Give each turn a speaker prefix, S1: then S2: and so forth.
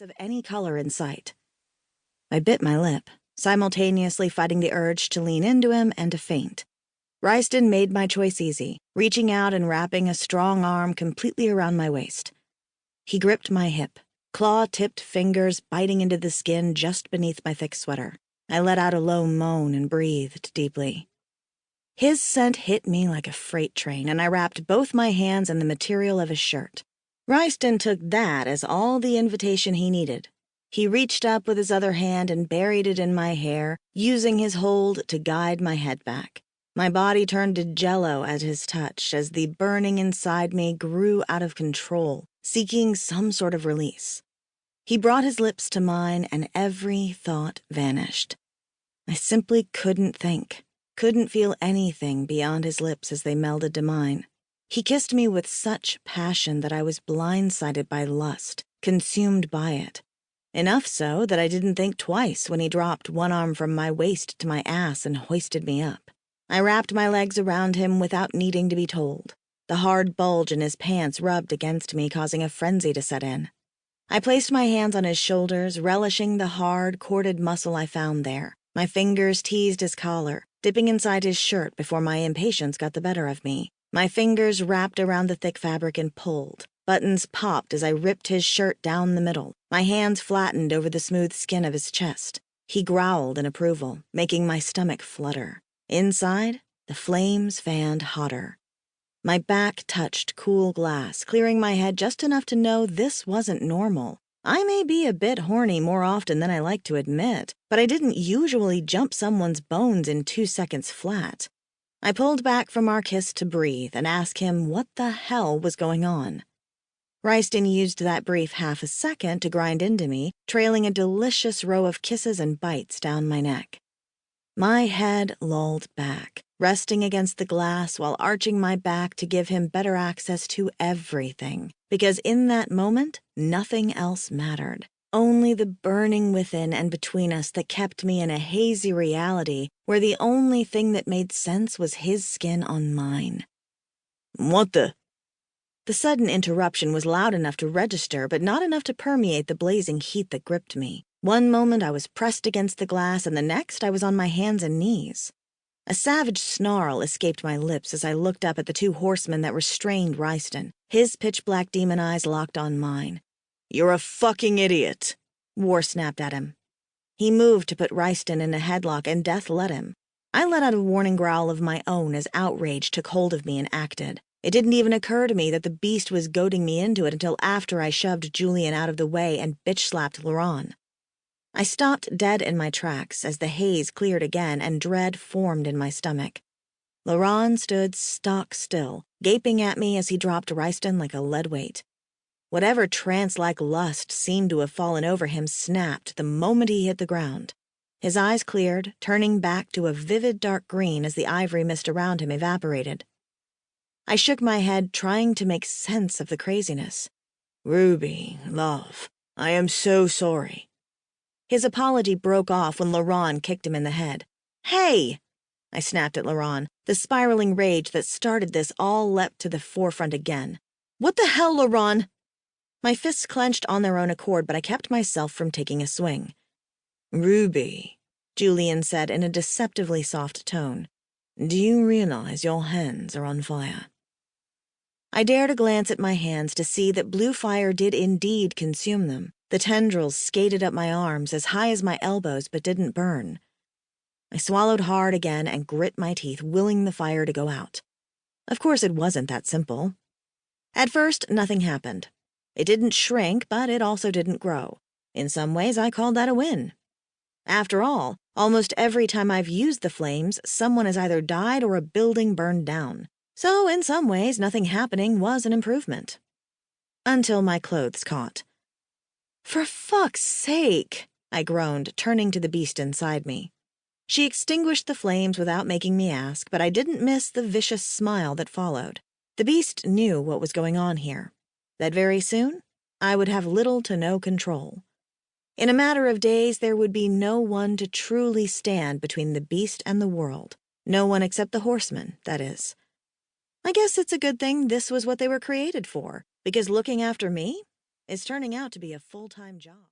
S1: of any color in sight. I bit my lip, simultaneously fighting the urge to lean into him and to faint. Ryston made my choice easy, reaching out and wrapping a strong arm completely around my waist. He gripped my hip, claw-tipped fingers biting into the skin just beneath my thick sweater. I let out a low moan and breathed deeply. His scent hit me like a freight train, and I wrapped both my hands in the material of his shirt. Ryston took that as all the invitation he needed. He reached up with his other hand and buried it in my hair, using his hold to guide my head back. My body turned to jello at his touch as the burning inside me grew out of control, seeking some sort of release. He brought his lips to mine, and every thought vanished. I simply couldn't think, couldn't feel anything beyond his lips as they melded to mine. He kissed me with such passion that I was blindsided by lust, consumed by it. Enough so that I didn't think twice when he dropped one arm from my waist to my ass and hoisted me up. I wrapped my legs around him without needing to be told. The hard bulge in his pants rubbed against me, causing a frenzy to set in. I placed my hands on his shoulders, relishing the hard, corded muscle I found there. My fingers teased his collar, dipping inside his shirt before my impatience got the better of me. My fingers wrapped around the thick fabric and pulled. Buttons popped as I ripped his shirt down the middle. My hands flattened over the smooth skin of his chest. He growled in approval, making my stomach flutter. Inside, the flames fanned hotter. My back touched cool glass, clearing my head just enough to know this wasn't normal. I may be a bit horny more often than I like to admit, but I didn't usually jump someone's bones in 2 seconds flat. I pulled back from our kiss to breathe and ask him what the hell was going on. Ryston used that brief half a second to grind into me, trailing a delicious row of kisses and bites down my neck. My head lolled back, resting against the glass while arching my back to give him better access to everything, because in that moment, nothing else mattered. Only the burning within and between us that kept me in a hazy reality where the only thing that made sense was his skin on mine. What the? The sudden interruption was loud enough to register, but not enough to permeate the blazing heat that gripped me. One moment I was pressed against the glass, and the next I was on my hands and knees. A savage snarl escaped my lips as I looked up at the 2 horsemen that restrained Ryston. His pitch-black demon eyes locked on mine. "You're a fucking idiot," War snapped at him. He moved to put Ryston in a headlock, and Death let him. I let out a warning growl of my own as outrage took hold of me and acted. It didn't even occur to me that the beast was goading me into it until after I shoved Julian out of the way and bitch-slapped Laurent. I stopped dead in my tracks as the haze cleared again and dread formed in my stomach. Laurent stood stock still, gaping at me as he dropped Ryston like a lead weight. Whatever trance-like lust seemed to have fallen over him snapped the moment he hit the ground. His eyes cleared, turning back to a vivid dark green as the ivory mist around him evaporated. I shook my head, trying to make sense of the craziness. "Ruby, love, I am so sorry." His apology broke off when Laurent kicked him in the head. "Hey!" I snapped at Laurent. The spiraling rage that started this all leapt to the forefront again. "What the hell, Laurent?" My fists clenched on their own accord, but I kept myself from taking a swing. "Ruby," Julian said in a deceptively soft tone, "do you realize your hands are on fire?" I dared a glance at my hands to see that blue fire did indeed consume them. The tendrils skated up my arms as high as my elbows but didn't burn. I swallowed hard again and grit my teeth, willing the fire to go out. Of course it wasn't that simple. At first, nothing happened. It didn't shrink, but it also didn't grow. In some ways, I called that a win. After all, almost every time I've used the flames, someone has either died or a building burned down. So in some ways, nothing happening was an improvement. Until my clothes caught. "For fuck's sake," I groaned, turning to the beast inside me. She extinguished the flames without making me ask, but I didn't miss the vicious smile that followed. The beast knew what was going on here. That very soon, I would have little to no control. In a matter of days, there would be no one to truly stand between the beast and the world. No one except the horsemen, that is. I guess it's a good thing this was what they were created for, because looking after me, is turning out to be a full-time job.